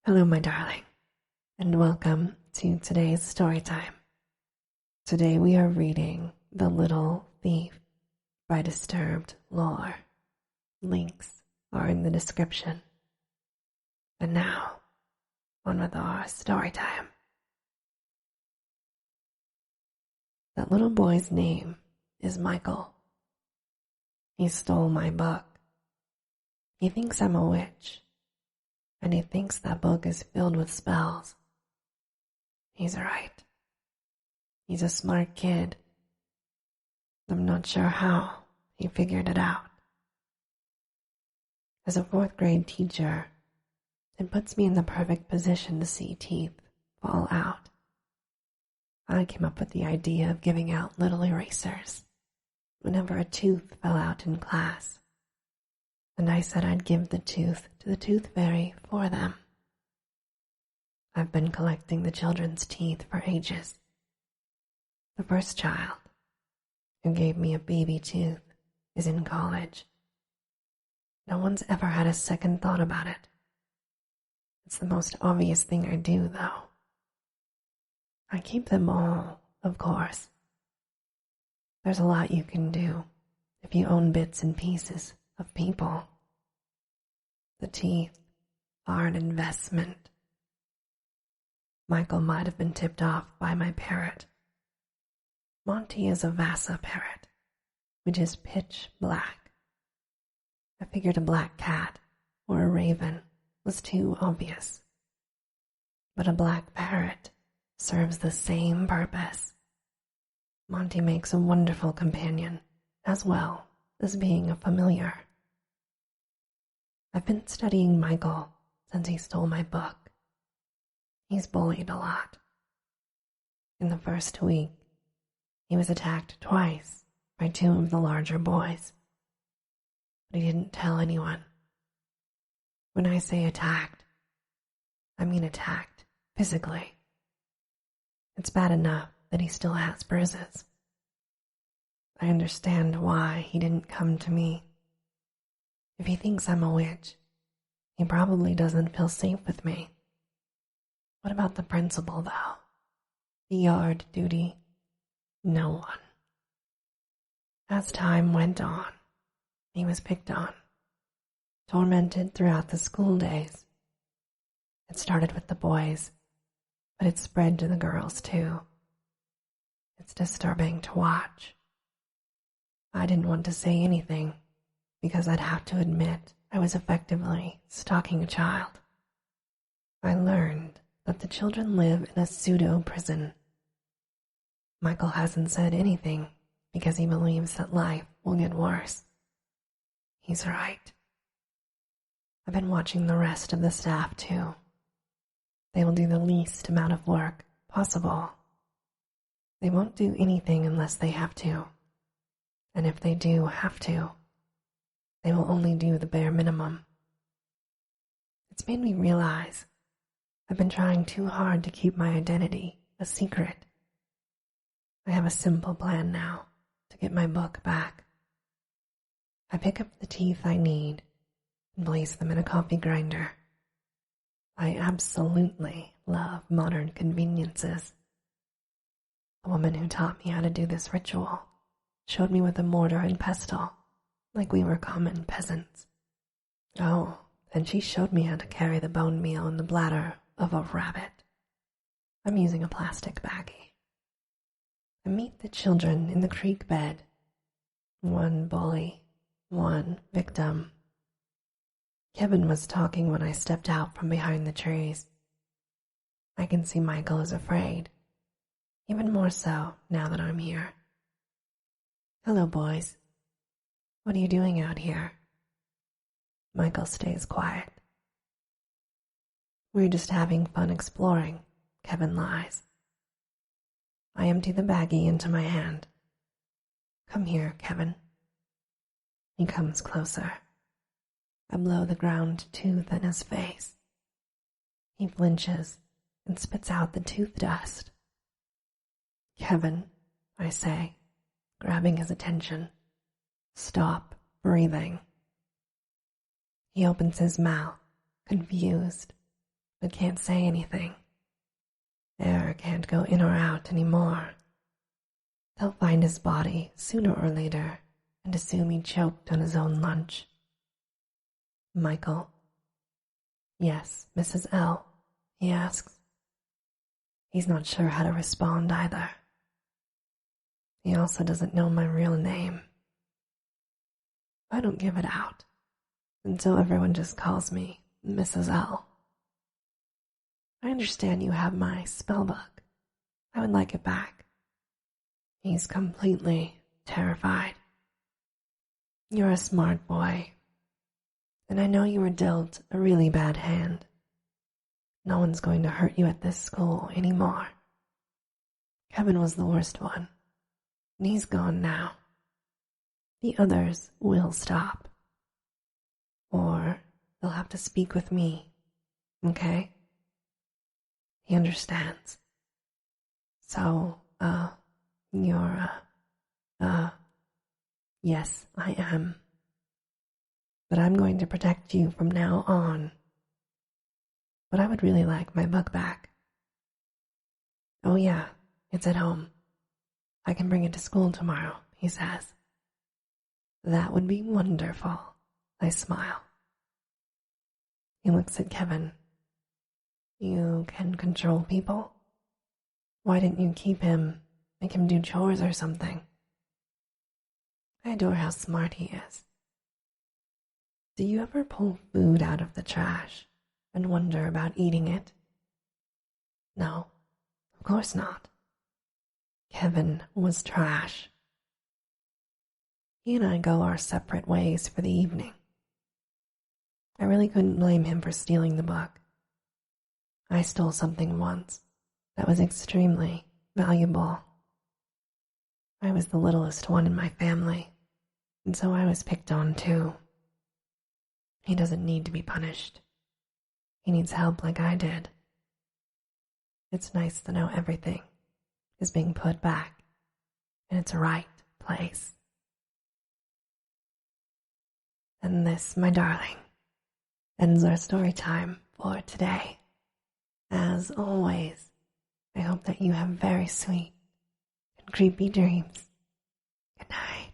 Hello, my darling, and welcome to today's story time. Today we are reading The Little Thief by Disturbed Lore. Links are in the description. And now, on with our story time. That little boy's name is Michael. He stole my book. He thinks I'm a witch, and he thinks that book is filled with spells. He's right. He's a smart kid. I'm not sure how he figured it out. As a fourth grade teacher, it puts me in the perfect position to see teeth fall out. I came up with the idea of giving out little erasers whenever a tooth fell out in class, and I said I'd give the tooth to the tooth fairy for them. I've been collecting the children's teeth for ages. The first child, who gave me a baby tooth, is in college. No one's ever had a second thought about it. It's the most obvious thing I do, though. I keep them all, of course. There's a lot you can do if you own bits and pieces of people. The teeth are an investment. Michael might have been tipped off by my parrot. Monty is a Vasa parrot, which is pitch black. I figured a black cat or a raven was too obvious. But a black parrot serves the same purpose. Monty makes a wonderful companion, as well as being a familiar. I've been studying Michael since he stole my book. He's bullied a lot. In the first week, he was attacked twice by two of the larger boys. But he didn't tell anyone. When I say attacked, I mean attacked physically. It's bad enough that he still has bruises. I understand why he didn't come to me. If he thinks I'm a witch, he probably doesn't feel safe with me. What about the principal, though? The yard duty? No one. As time went on, he was picked on, tormented throughout the school days. It started with the boys, but it spread to the girls too. It's disturbing to watch. I didn't want to say anything because I'd have to admit I was effectively stalking a child. I learned that the children live in a pseudo-prison. Michael hasn't said anything because he believes that life will get worse. He's right. I've been watching the rest of the staff too. They will do the least amount of work possible. They won't do anything unless they have to. And if they do have to, they will only do the bare minimum. It's made me realize I've been trying too hard to keep my identity a secret. I have a simple plan now to get my book back. I pick up the teeth I need and place them in a coffee grinder. I absolutely love modern conveniences. The woman who taught me how to do this ritual showed me with a mortar and pestle, like we were common peasants. Oh, and she showed me how to carry the bone meal in the bladder of a rabbit. I'm using a plastic baggie. I meet the children in the creek bed. One bully, one victim. Kevin was talking when I stepped out from behind the trees. I can see Michael is afraid, even more so now that I'm here. Hello, boys. What are you doing out here? Michael stays quiet. We're just having fun exploring, Kevin lies. I empty the baggie into my hand. Come here, Kevin. He comes closer. I blow the ground tooth in his face. He flinches and spits out the tooth dust. Kevin, I say, grabbing his attention. Stop breathing. He opens his mouth, confused, but can't say anything. Air can't go in or out anymore. They'll find his body sooner or later and assume he choked on his own lunch. Michael. Yes, Mrs. L, he asks. He's not sure how to respond either. He also doesn't know my real name. I don't give it out, and so everyone just calls me Mrs. L. I understand you have my spell book. I would like it back. He's completely terrified. You're a smart boy, and I know you were dealt a really bad hand. No one's going to hurt you at this school anymore. Kevin was the worst one, and he's gone now. The others will stop. Or they'll have to speak with me, okay? He understands. So, you're, yes, I am. But I'm going to protect you from now on. But I would really like my book back. Oh yeah, it's at home. I can bring it to school tomorrow, he says. That would be wonderful, I smile. He looks at Kevin. You can control people? Why didn't you keep him, make him do chores or something? I adore how smart he is. Do you ever pull food out of the trash and wonder about eating it? No, of course not. Kevin was trash. He and I go our separate ways for the evening. I really couldn't blame him for stealing the book. I stole something once that was extremely valuable. I was the littlest one in my family, and so I was picked on too. He doesn't need to be punished. He needs help like I did. It's nice to know everything is being put back in its right place. And this, my darling, ends our story time for today. As always, I hope that you have very sweet and creepy dreams. Good night.